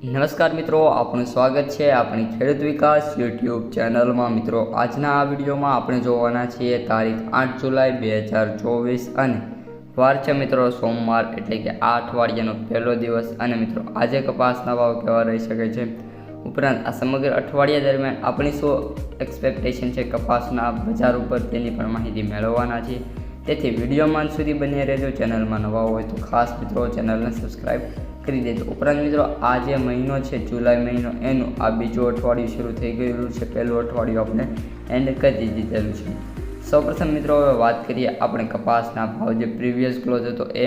નમસ્કાર મિત્રો, આપનું સ્વાગત છે આપણી ખેડૂત વિકાસ યુટ્યુબ ચેનલમાં। મિત્રો, આજના આ વિડીયોમાં આપણે જોવાના છીએ તારીખ 8 જુલાઈ 2024 અને વાર છે મિત્રો સોમવાર, એટલે કે આ અઠવાડિયાનો પહેલો દિવસ। અને મિત્રો, આજે કપાસના ભાવ કેવા રહી શકે છે, ઉપરાંત આ સમગ્ર અઠવાડિયા દરમિયાન આપણી શું એક્સપેક્ટેશન છે કપાસના બજાર ઉપર, તેની પણ માહિતી મેળવવાના છે। તેથી વિડીયોમાં અંત સુધી બની રહેજો। ચેનલમાં નવા હોય તો ખાસ મિત્રો ચેનલને સબસ્ક્રાઈબ કરી દેજો। ઉપરાંત મિત્રો, આ જે મહિનો છે જુલાઈ મહિનો, એનું આ બીજું અઠવાડિયું શરૂ થઈ ગયેલું છે। પહેલું અઠવાડિયું આપણે એન્ડ કરી દીધેલું છે। સૌપ્રથમ મિત્રો હવે વાત કરીએ આપણે કપાસના ભાવ। જે પ્રીવિયસ ક્લોઝ હતો એ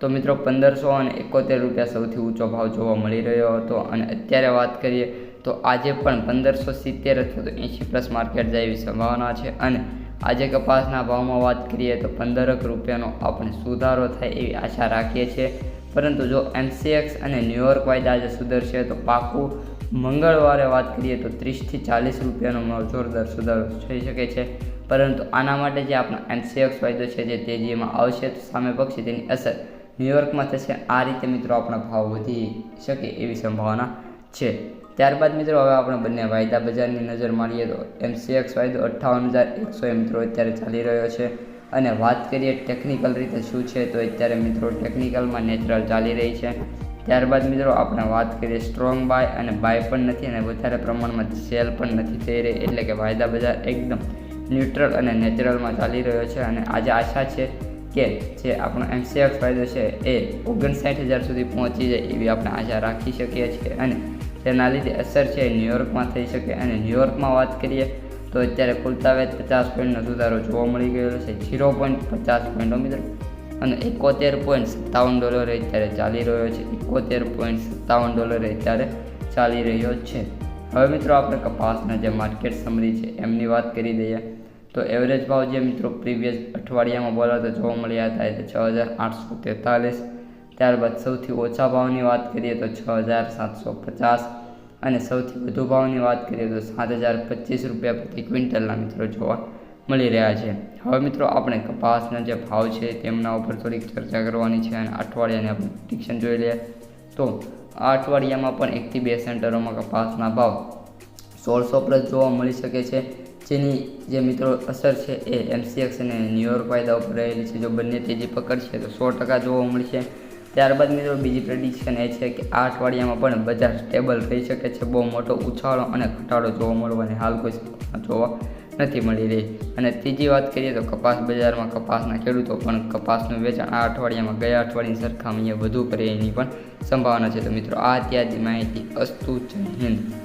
તો મિત્રો 1571 રૂપિયા સૌથી ઊંચો ભાવ જોવા મળી રહ્યો હતો, અને અત્યારે વાત કરીએ તો આજે પણ 1570 અથવા તો 80 પ્લસ માર્કેટ જાય એવી સંભાવના છે। અને આજે કપાસના ભાવમાં વાત કરીએ તો 15 રૂપિયાનો આપણે સુધારો થાય એવી આશા રાખીએ છીએ। પરંતુ જો MCX અને ન્યુયોર્ક વાયદા આજે સુધરશે તો પાકું મંગળવારે વાત કરીએ તો 30 થી 40 રૂપિયાનો જોરદાર સુધારો થઈ શકે છે। પરંતુ આના માટે જે આપણો MCX વાયદો છે જે તેજીમાં આવશે તો સામે પક્ષે તેની અસર ન્યુયોર્કમાં થશે। આ રીતે મિત્રો આપણા ભાવ વધી શકે એવી સંભાવના છે। ત્યારબાદ મિત્રો હવે આપણે બંને વાયદા બજારની નજર મારીએ તો MCX વાયદો 58,100 મિત્રો અત્યારે ચાલી રહ્યો છે। અને વાત કરીએ ટેકનિકલ રીતે શું છે તો અત્યારે મિત્રો ટેકનિકલમાં નેચરલ ચાલી રહી છે। ત્યારબાદ મિત્રો આપણે વાત કરીએ સ્ટ્રોંગ બાય અને બાય પણ નથી, અને વધારે પ્રમાણમાં સેલ પણ નથી થઈ રહી, એટલે કે વાયદા બજાર એકદમ ન્યુટ્રલ અને નેચરલમાં ચાલી રહ્યો છે। અને આજે આશા છે કે જે આપણો MCX વાયદો છે એ 59,000 સુધી પહોંચી જાય એવી આપણે આશા રાખી શકીએ છીએ, અને તેના લીધે અસર છે ન્યુયોર્કમાં થઈ શકે। અને ન્યુયોર્કમાં વાત કરીએ તો અત્યારે ખુલતા વેચ 50 પોઈન્ટનો સુધારો જોવા મળી ગયેલો છે, 0.50 પોઈન્ટો મિત્રો, અને $71.57 અત્યારે ચાલી રહ્યો છે। $71.57 અત્યારે ચાલી રહ્યો છે। હવે મિત્રો આપણે કપાસના જે માર્કેટ સમરી છે એમની વાત કરી દઈએ તો એવરેજ ભાવ જે મિત્રો પ્રીવિયસ અઠવાડિયામાં બોલાતા જોવા મળ્યા હતા એ 6,843। ત્યારબાદ સૌથી ઓછા ભાવની વાત કરીએ તો 6,750, અને સૌથી વધુ ભાવની વાત કરીએ તો 7,025 રૂપિયા પ્રતિ ક્વિન્ટલના મિત્રો જોવા મળી રહ્યા છે। હવે મિત્રો આપણે કપાસના જે ભાવ છે તેમના ઉપર થોડીક ચર્ચા કરવાની છે, અને અઠવાડિયાની આપણે પ્રિડિક્શન જોઈ લઈએ તો આ અઠવાડિયામાં પણ 1 થી 2 સેન્ટરોમાં કપાસના ભાવ 1600 પ્લસ જોવા મળી શકે છે, જેની જે મિત્રો અસર છે એ MCX અને ન્યુયોર્ક વાયદા ઉપર રહેલી છે। જો બંને તેજી પકડશે તો 100% જોવા મળશે। ત્યારબાદ મિત્રો બીજી પ્રેડિક્શન એ છે કે આ અઠવાડિયામાં પણ બજાર સ્ટેબલ થઈ શકે છે, બહુ મોટો ઉછાળો અને ઘટાડો જોવા મળવાની હાલ કોઈ સંભાવના જોવા નથી મળી રહી। અને ત્રીજી વાત કરીએ તો કપાસ બજારમાં કપાસના ખેડૂતો પણ કપાસનું વેચાણ આ અઠવાડિયામાં ગયા અઠવાડિયાની સરખામણીએ વધુ કરે એની પણ સંભાવના છે। તો મિત્રો આ અત્યારની માહિતી. અસ્તુ, જય હિન્દ।